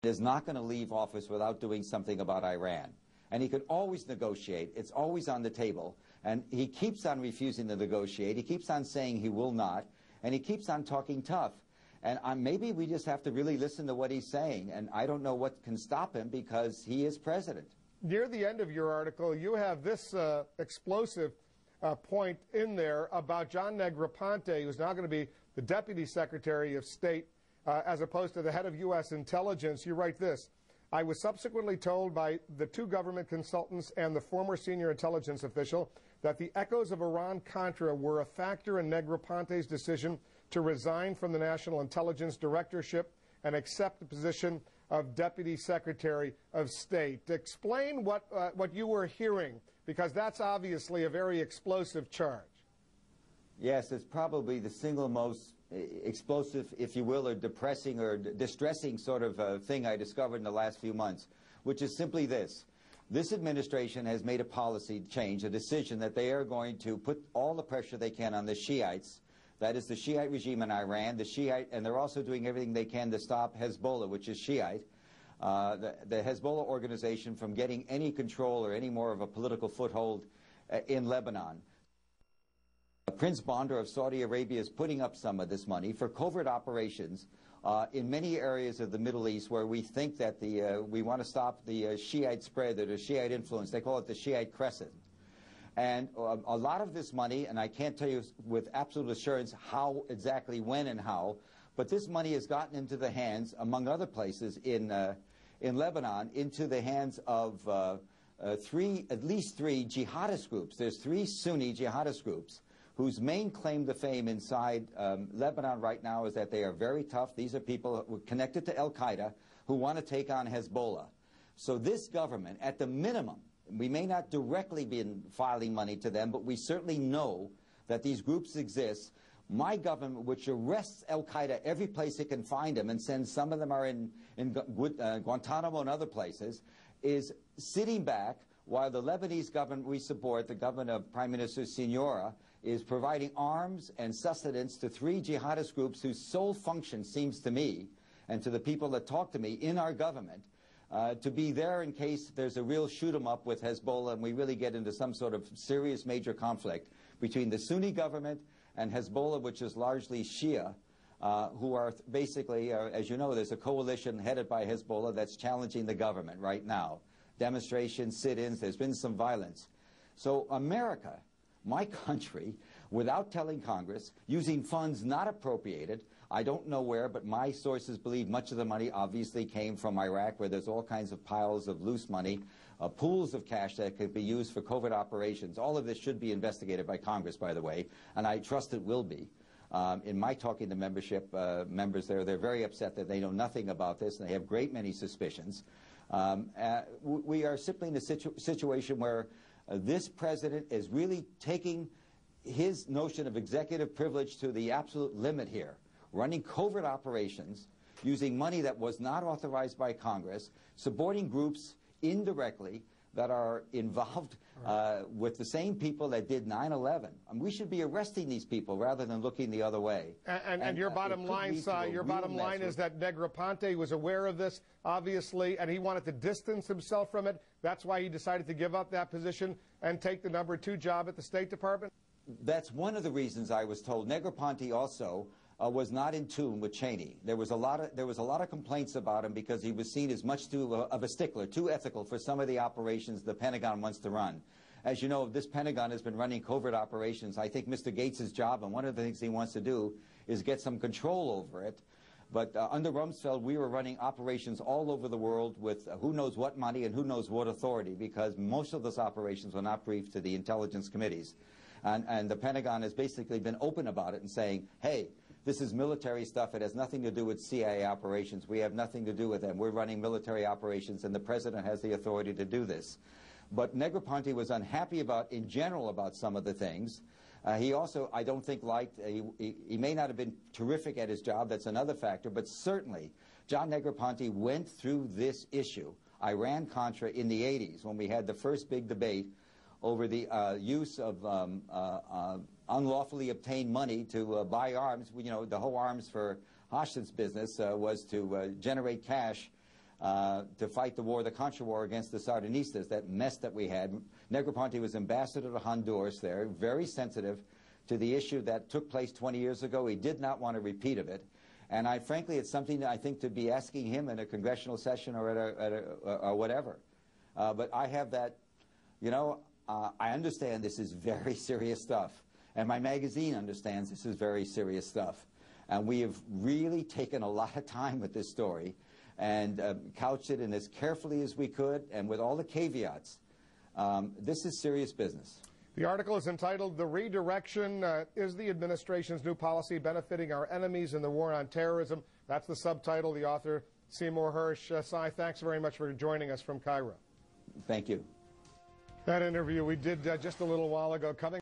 is not going to leave office without doing something about Iran. And he could always negotiate. It's always on the table. And he keeps on refusing to negotiate. He keeps on saying he will not. And he keeps on talking tough. And maybe we just have to really listen to what he's saying. And I don't know what can stop him because he is president. Near the end of your article, you have this explosive point in there about John Negroponte, who's now going to be the Deputy Secretary of State as opposed to the head of U.S. intelligence. You write this: I was subsequently told by the 2 government consultants and the former senior intelligence official that the echoes of Iran-Contra were a factor in Negroponte's decision to resign from the National Intelligence Directorship and accept the position of Deputy Secretary of State. Explain what you were hearing, because that's obviously a very explosive charge. Yes, it's probably the single most explosive, if you will, or depressing or distressing sort of thing I discovered in the last few months, which is simply this. This administration has made a policy change, a decision that they are going to put all the pressure they can on the Shiites. That is the Shiite regime in Iran, the Shiite, and they're also doing everything they can to stop Hezbollah, which is Shiite, the Hezbollah organization from getting any control or any more of a political foothold in Lebanon. Prince Bandar of Saudi Arabia is putting up some of this money for covert operations in many areas of the Middle East where we think that we want to stop the Shiite spread or the Shiite influence. They call it the Shiite Crescent. And a lot of this money, and I can't tell you with absolute assurance how exactly, when and how, but this money has gotten into the hands, among other places in Lebanon, into the hands of at least three jihadist groups. There's 3 Sunni jihadist groups whose main claim to fame inside Lebanon right now is that they are very tough. These are people connected to Al-QAEDA who want to take on Hezbollah. So this government, at the minimum, we may not directly be filing money to them, but we certainly know that these groups exist. My government, which arrests Al-QAEDA every place it can find them and sends some of them are in Guantanamo and other places, is sitting back while the Lebanese government we support, the government of Prime Minister Signora, is providing arms and sustenance to 3 jihadist groups whose sole function seems to me, and to the people that talk to me in our government, to be there in case there's a real shoot-em-up with Hezbollah and we really get into some sort of serious major conflict between the Sunni government and Hezbollah, which is largely Shia, who are basically, as you know, there's a coalition headed by Hezbollah that's challenging the government right now. Demonstrations, sit-ins, there's been some violence. So America, my country, without telling Congress, using funds not appropriated, I don't know where, but my sources believe much of the money obviously came from Iraq, where there's all kinds of piles of loose money, pools of cash that could be used for covert operations. All of this should be investigated by Congress, by the way, and I trust it will be. In my talking to membership members there, they're very upset that they know nothing about this, and they have great many suspicions. We are simply in a situation where this president is really taking his notion of executive privilege to the absolute limit here, running covert operations, using money that was not authorized by Congress, supporting groups indirectly that are involved with the same people that did 9/11. We should be arresting these people rather than looking the other way. And your bottom line, is that Negroponte was aware of this, obviously, and he wanted to distance himself from it. That's why he decided to give up that position and take the #2 job at the State Department? That's one of the reasons I was told. Negroponte also was not in tune with Cheney. There was a lot of complaints about him because he was seen as much of a stickler, too ethical for some of the operations the Pentagon wants to run. As you know, this Pentagon has been running covert operations. I think Mr. Gates' job, and one of the things he wants to do, is get some control over it. But under Rumsfeld, we were running operations all over the world with who knows what money and who knows what authority, because most of those operations were not briefed to the intelligence committees. And the Pentagon has basically been open about it and saying, hey, this is military stuff. It has nothing to do with CIA operations. We have nothing to do with them. We're running military operations, and the president has the authority to do this. But Negroponte was unhappy in general about some of the things. He also, I don't think, he may not have been terrific at his job. That's another factor. But certainly, John Negroponte went through this issue, Iran-Contra, in the 80s, when we had the first big debate over the use of unlawfully obtained money to buy arms. You know, the whole arms for Hashem's business was to generate cash to fight the war, the Contra war against the Sandinistas, that mess that we had. Negroponte was ambassador to Honduras there, very sensitive to the issue that took place 20 years ago. He did not want a repeat of it. And frankly, it's something that I think to be asking him in a congressional session or or whatever. But I have that, you know, I understand this is very serious stuff. And my magazine understands this is very serious stuff. And we have really taken a lot of time with this story and couched it in as carefully as we could and with all the caveats. This is serious business. The article is entitled, "The Redirection is the Administration's New Policy Benefiting Our Enemies in the War on Terrorism." That's the subtitle. The author, Seymour Hersh. Cy, thanks very much for joining us from Cairo. Thank you. That interview we did just a little while ago coming